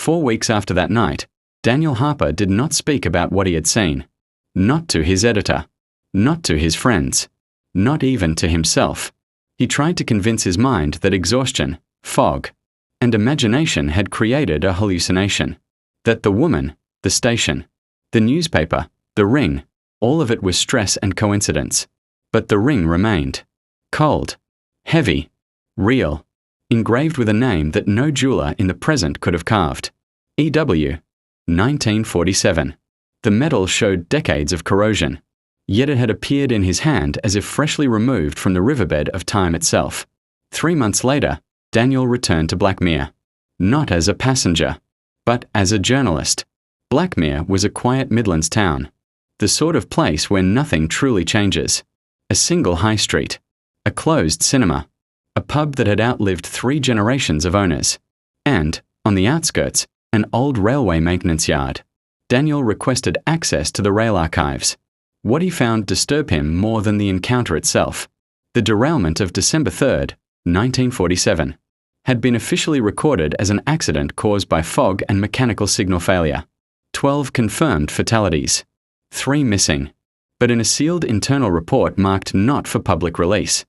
4 weeks after that night, Daniel Harper did not speak about what he had seen. Not to his editor. Not to his friends. Not even to himself. He tried to convince his mind that exhaustion, fog, and imagination had created a hallucination. That the woman, the station, the newspaper, the ring, all of it was stress and coincidence. But the ring remained. Cold. Heavy. Real. Engraved with a name that no jeweler in the present could have carved. E.W. 1947. The metal showed decades of corrosion, yet it had appeared in his hand as if freshly removed from the riverbed of time itself. 3 months later, Daniel returned to Blackmere. Not as a passenger, but as a journalist. Blackmere was a quiet Midlands town. The sort of place where nothing truly changes. A single high street. A closed cinema. A pub that had outlived 3 generations of owners. And, on the outskirts, an old railway maintenance yard. Daniel requested access to the rail archives. What he found disturbed him more than the encounter itself. The derailment of December 3rd, 1947, had been officially recorded as an accident caused by fog and mechanical signal failure. 12 confirmed fatalities. 3 missing. But in a sealed internal report marked not for public release.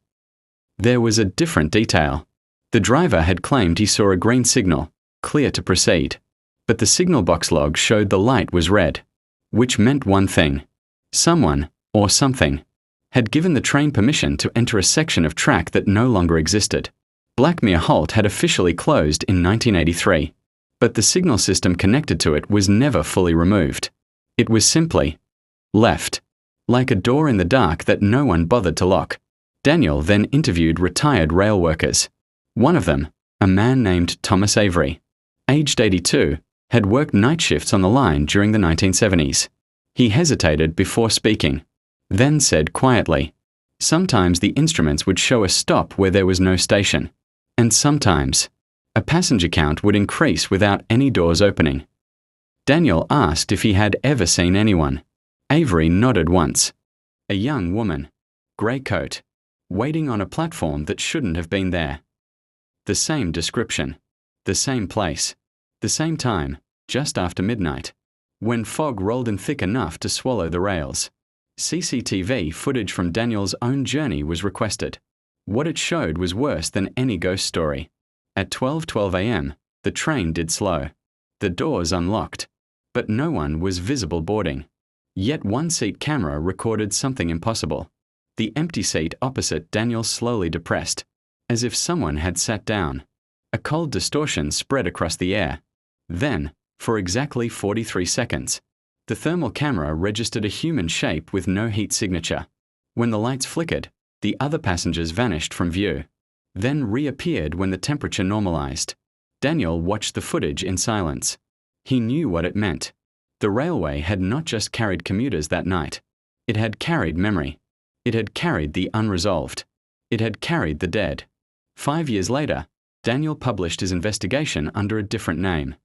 There was a different detail. The driver had claimed he saw a green signal, clear to proceed. But the signal box log showed the light was red, which meant one thing. Someone, or something, had given the train permission to enter a section of track that no longer existed. Blackmere Halt had officially closed in 1983, but the signal system connected to it was never fully removed. It was simply left, like a door in the dark that no one bothered to lock. Daniel then interviewed retired rail workers. One of them, a man named Thomas Avery, aged 82, had worked night shifts on the line during the 1970s. He hesitated before speaking, then said quietly, sometimes the instruments would show a stop where there was no station, and sometimes a passenger count would increase without any doors opening. Daniel asked if he had ever seen anyone. Avery nodded once. A young woman, grey coat, waiting on a platform that shouldn't have been there. The same description, the same place, the same time, just after midnight, when fog rolled in thick enough to swallow the rails. CCTV footage from Daniel's own journey was requested. What it showed was worse than any ghost story. At 12:12 a.m., the train did slow. The doors unlocked, but no one was visible boarding. Yet one seat camera recorded something impossible. The empty seat opposite Daniel slowly depressed, as if someone had sat down. A cold distortion spread across the air. Then, for exactly 43 seconds, the thermal camera registered a human shape with no heat signature. When the lights flickered, the other passengers vanished from view, then reappeared when the temperature normalized. Daniel watched the footage in silence. He knew what it meant. The railway had not just carried commuters that night. It had carried memory. It had carried the unresolved. It had carried the dead. 5 years later, Daniel published his investigation under a different name.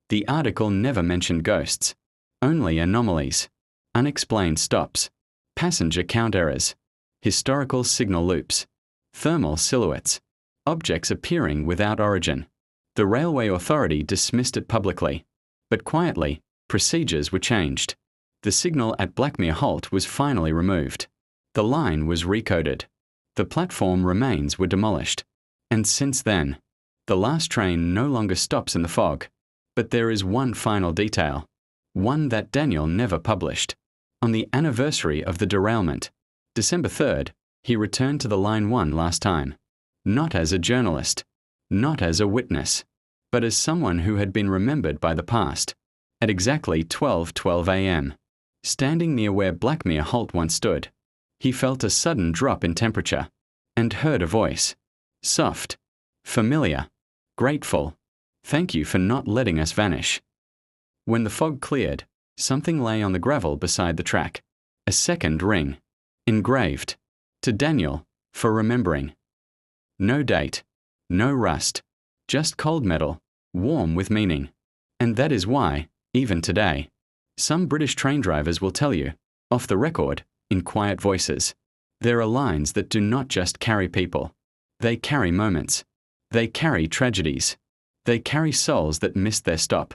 The article never mentioned ghosts, only anomalies, unexplained stops, passenger count errors, historical signal loops, thermal silhouettes, objects appearing without origin. The railway authority dismissed it publicly, but quietly, procedures were changed. The signal at Blackmere Halt was finally removed. The line was recoded. The platform remains were demolished. And since then, the last train no longer stops in the fog. But there is one final detail, one that Daniel never published. On the anniversary of the derailment, December 3rd, he returned to the Line 1 last time. Not as a journalist, not as a witness, but as someone who had been remembered by the past. At exactly 12:12 a.m., standing near where Blackmere Halt once stood, he felt a sudden drop in temperature and heard a voice. Soft, familiar, grateful. Thank you for not letting us vanish. When the fog cleared, something lay on the gravel beside the track. A second ring, engraved, to Daniel, for remembering. No date, no rust, just cold metal, warm with meaning. And that is why, even today, some British train drivers will tell you, off the record, in quiet voices, there are lines that do not just carry people. They carry moments. They carry tragedies. They carry souls that missed their stop.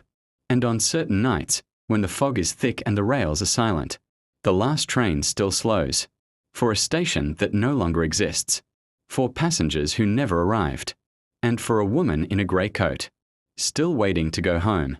And on certain nights, when the fog is thick and the rails are silent, the last train still slows, for a station that no longer exists, for passengers who never arrived, and for a woman in a grey coat, still waiting to go home.